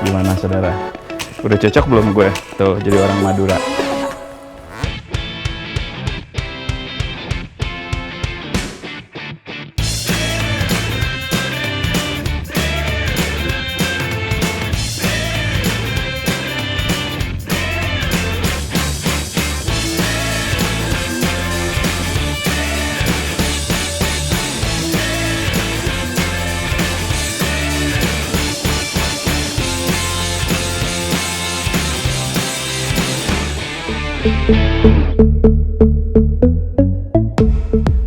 Gimana saudara? Udah cocok belum gue? Tuh, jadi orang Madura.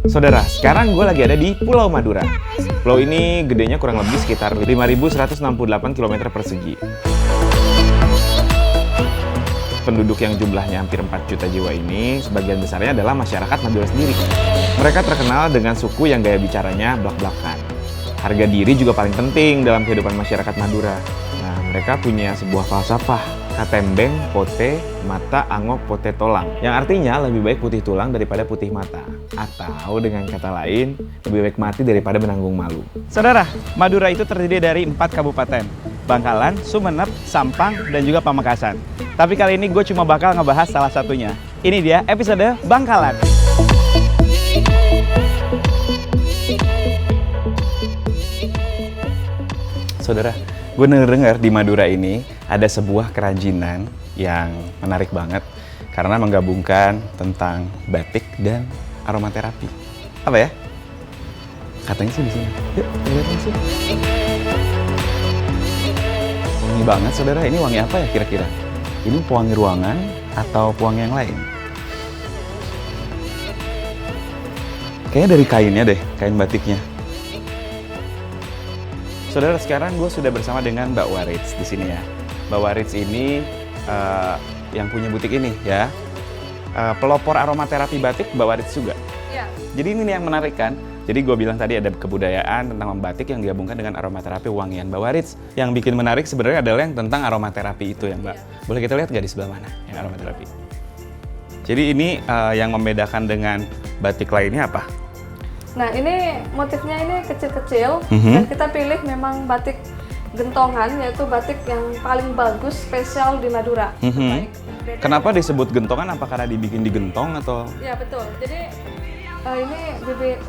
Saudara, sekarang gue lagi ada di Pulau Madura. Pulau ini gedenya kurang lebih sekitar 5.168 km persegi. Penduduk yang jumlahnya hampir 4 juta jiwa ini, sebagian besarnya adalah masyarakat Madura sendiri. Mereka terkenal dengan suku yang gaya bicaranya blak-blakan. Harga diri juga paling penting dalam kehidupan masyarakat Madura. Nah, mereka punya sebuah falsafah, katembeng, pote, mata, angok, pote, tolang. Yang artinya lebih baik putih tulang daripada putih mata. Atau dengan kata lain, lebih baik mati daripada menanggung malu. Saudara, Madura itu terdiri dari 4 kabupaten. Bangkalan, Sumeneb, Sampang, dan juga Pamekasan. Tapi kali ini gue cuma bakal ngebahas salah satunya. Ini dia episode Bangkalan. Saudara, gue dengar di Madura ini ada sebuah kerajinan yang menarik banget karena menggabungkan tentang batik dan aromaterapi. Apa ya? Katanya sih di sini. Yuk, lihat langsung. Wangi banget, saudara. Ini wangi apa ya kira-kira? Ini pewangi ruangan atau pewangi yang lain? Kayaknya dari kainnya deh, kain batiknya. Saudara, sekarang gue sudah bersama dengan Mbak Warits di sini ya. Mbak Warits ini yang punya butik ini ya. Pelopor aromaterapi batik Mbak Warits juga. Ya. Jadi ini nih yang menarik kan. Jadi gue bilang tadi ada kebudayaan tentang membatik yang digabungkan dengan aromaterapi wangian Mbak Warits. Yang bikin menarik sebenarnya adalah yang tentang aromaterapi itu ya Mbak. Ya. Boleh kita lihat nggak di sebelah mana yang aromaterapi? Jadi ini yang membedakan dengan batik lainnya apa? Nah, ini motifnya ini kecil-kecil dan kita pilih memang batik gentongan, yaitu batik yang paling bagus, spesial di Madura. Kenapa disebut gentongan? Apa karena dibikin di gentong atau? Ya betul. Jadi ini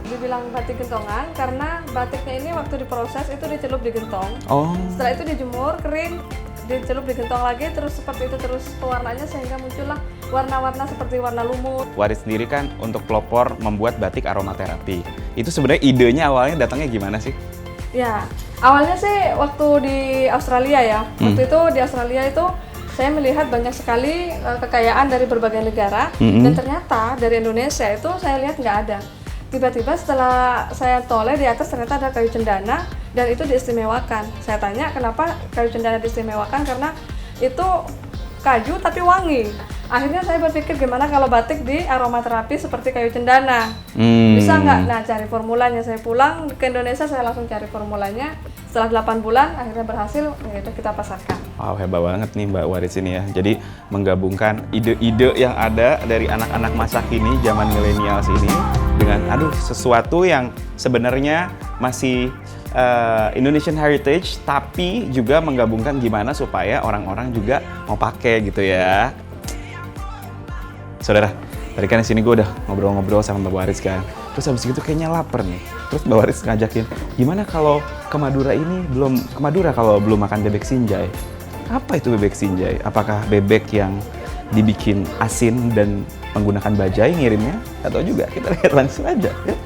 dibilang batik gentongan karena batiknya ini waktu diproses itu dicelup di gentong. Oh. Setelah itu dijemur kering, dicelup di gentong lagi, terus seperti itu terus pewarnanya sehingga muncullah warna-warna seperti warna lumut. Warits sendiri kan untuk pelopor membuat batik aromaterapi. Itu sebenarnya idenya awalnya datangnya gimana sih? Ya, awalnya sih waktu di Australia ya. Waktu itu di Australia itu saya melihat banyak sekali kekayaan dari berbagai negara dan ternyata dari Indonesia itu saya lihat nggak ada. Tiba-tiba setelah saya toleh di atas ternyata ada kayu cendana dan itu diistimewakan. Saya tanya kenapa kayu cendana diistimewakan, karena itu kayu tapi wangi. Akhirnya saya berpikir gimana kalau batik di aromaterapi seperti kayu cendana. Bisa nggak? Nah, cari formulanya. Saya pulang ke Indonesia, saya langsung cari formulanya. Setelah 8 bulan akhirnya berhasil, yaitu kita pasarkan. Wow, hebat banget nih Mbak Warits ini ya. Jadi menggabungkan ide-ide yang ada dari anak-anak masa kini, zaman milenial ini dengan sesuatu yang sebenarnya masih Indonesian heritage, tapi juga menggabungkan gimana supaya orang-orang juga mau pakai gitu ya. Saudara, tadi kan di sini gue udah ngobrol-ngobrol sama Mbak Warits kan. Terus habis itu kayaknya lapar nih. Terus Mbak Warits ngajakin, gimana kalau ke Madura kalau belum makan bebek sinjai? Apa itu bebek sinjai? Apakah bebek yang dibikin asin dan menggunakan bajai ngirimnya? Atau juga kita lihat langsung aja. Yuk.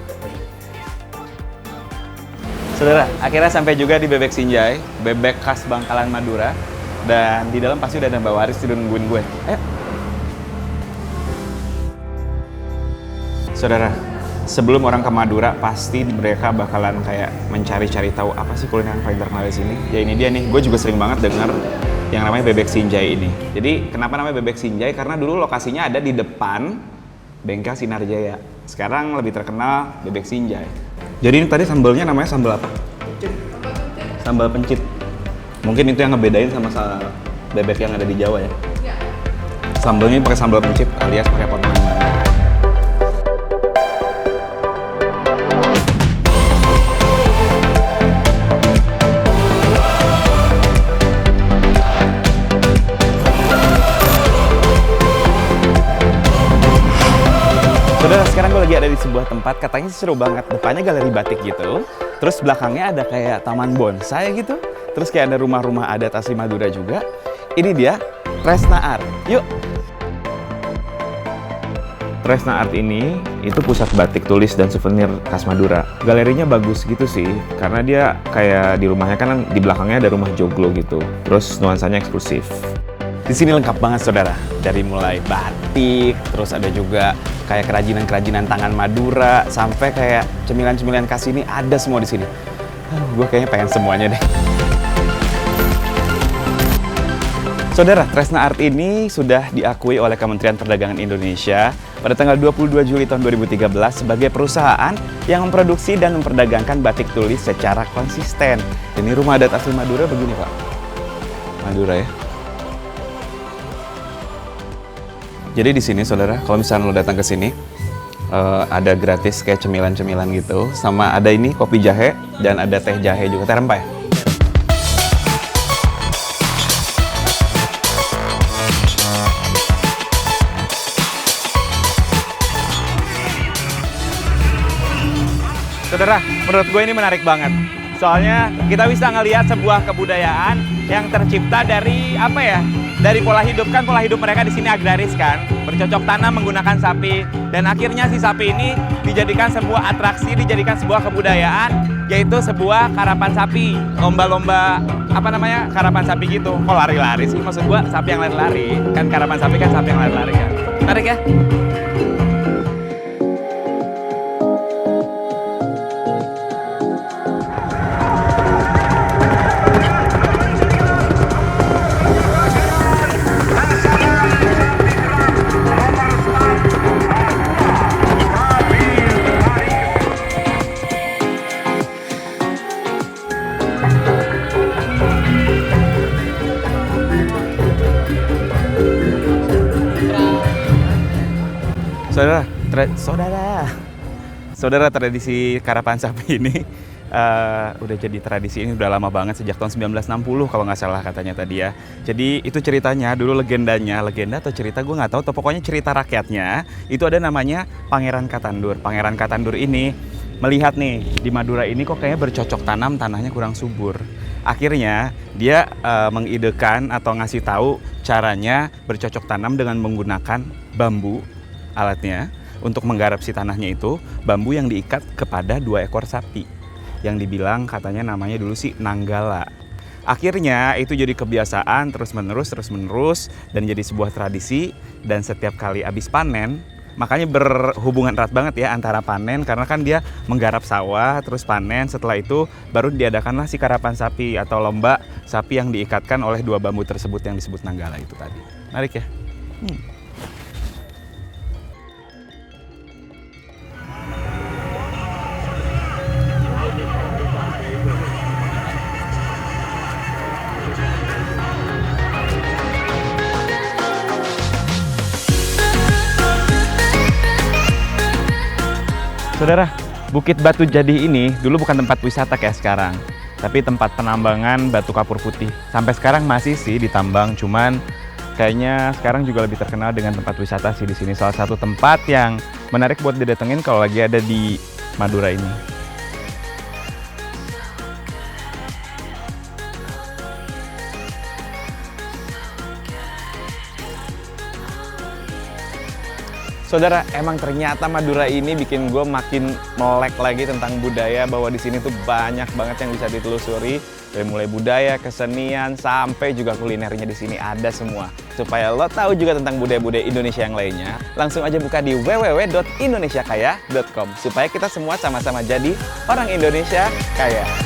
Saudara, akhirnya sampai juga di bebek sinjai, bebek khas Bangkalan Madura. Dan di dalam pasti udah ada Mbak Warits udah nungguin gue. Ayo. Saudara, sebelum orang ke Madura pasti mereka bakalan kayak mencari-cari tahu apa sih kuliner yang paling terkenal di sini. Ya ini dia nih, gue juga sering banget dengar yang namanya bebek sinjai ini. Jadi kenapa namanya bebek sinjai? Karena dulu lokasinya ada di depan Bengkel Sinar Jaya. Sekarang lebih terkenal bebek sinjai. Jadi ini tadi sambalnya namanya sambal apa? Sambal pencit. Mungkin itu yang ngebedain sama bebek yang ada di Jawa ya? Iya. Sambalnya pakai sambal pencit alias pakai potongan mangga. lagi ada di sebuah tempat, katanya seru banget. Depannya galeri batik gitu, terus belakangnya ada kayak taman bonsai gitu, terus kayak ada rumah-rumah adat asli Madura juga. Ini dia Tresna Art. Yuk! Tresna Art ini itu pusat batik tulis dan souvenir khas Madura. Galerinya bagus gitu sih, karena dia kayak di rumahnya kan di belakangnya ada rumah joglo gitu. Terus nuansanya eksklusif. Di sini lengkap banget saudara, dari mulai batik, terus ada juga kayak kerajinan-kerajinan tangan Madura, sampai kayak cemilan-cemilan khas ini ada semua di sini. Gue kayaknya pengen semuanya deh. Saudara, Tresna Art ini sudah diakui oleh Kementerian Perdagangan Indonesia pada tanggal 22 Juli tahun 2013 sebagai perusahaan yang memproduksi dan memperdagangkan batik tulis secara konsisten. Ini rumah adat asli Madura begini Pak. Madura ya. Jadi di sini saudara, kalau misalnya lo datang ke sini, ada gratis kayak cemilan-cemilan gitu, sama ada ini kopi jahe dan ada teh jahe juga, teh rempah ya. Saudara, menurut gue ini menarik banget. Soalnya kita bisa ngelihat sebuah kebudayaan yang tercipta dari apa ya? Dari pola hidup, kan pola hidup mereka di sini agraris kan, bercocok tanam menggunakan sapi, dan akhirnya si sapi ini dijadikan sebuah atraksi, dijadikan sebuah kebudayaan, yaitu sebuah karapan sapi, lomba-lomba apa namanya karapan sapi gitu. Kok lari-lari sih, maksud gua sapi yang lari-lari, kan karapan sapi kan sapi yang lari-lari kan. Menarik ya? Saudara, tradisi karapan sapi ini udah jadi tradisi ini udah lama banget sejak tahun 1960 kalau nggak salah katanya tadi ya. Jadi itu ceritanya dulu legenda atau cerita gue nggak tahu, atau pokoknya cerita rakyatnya itu ada namanya Pangeran Katandur. Pangeran Katandur ini melihat nih di Madura ini kok kayaknya bercocok tanam, tanahnya kurang subur. Akhirnya dia mengidekan atau ngasih tahu caranya bercocok tanam dengan menggunakan bambu alatnya. Untuk menggarap si tanahnya itu, bambu yang diikat kepada 2 ekor sapi. Yang dibilang katanya namanya dulu sih Nanggala. Akhirnya itu jadi kebiasaan terus-menerus, dan jadi sebuah tradisi. Dan setiap kali habis panen, makanya berhubungan erat banget ya antara panen, karena kan dia menggarap sawah, terus panen, setelah itu baru diadakanlah si karapan sapi atau lomba sapi yang diikatkan oleh 2 bambu tersebut yang disebut Nanggala itu tadi. Menarik ya? Saudara, Bukit Batu Jadih ini dulu bukan tempat wisata kayak sekarang, tapi tempat penambangan batu kapur putih. Sampai sekarang masih sih ditambang, cuman kayaknya sekarang juga lebih terkenal dengan tempat wisata sih di sini. Salah satu tempat yang menarik buat didatengin kalau lagi ada di Madura ini. Saudara, emang ternyata Madura ini bikin gue makin melek lagi tentang budaya, bahwa di sini tuh banyak banget yang bisa ditelusuri, dari mulai budaya, kesenian, sampai juga kulinernya di sini ada semua. Supaya lo tahu juga tentang budaya-budaya Indonesia yang lainnya, langsung aja buka di www.indonesiakaya.com supaya kita semua sama-sama jadi orang Indonesia kaya.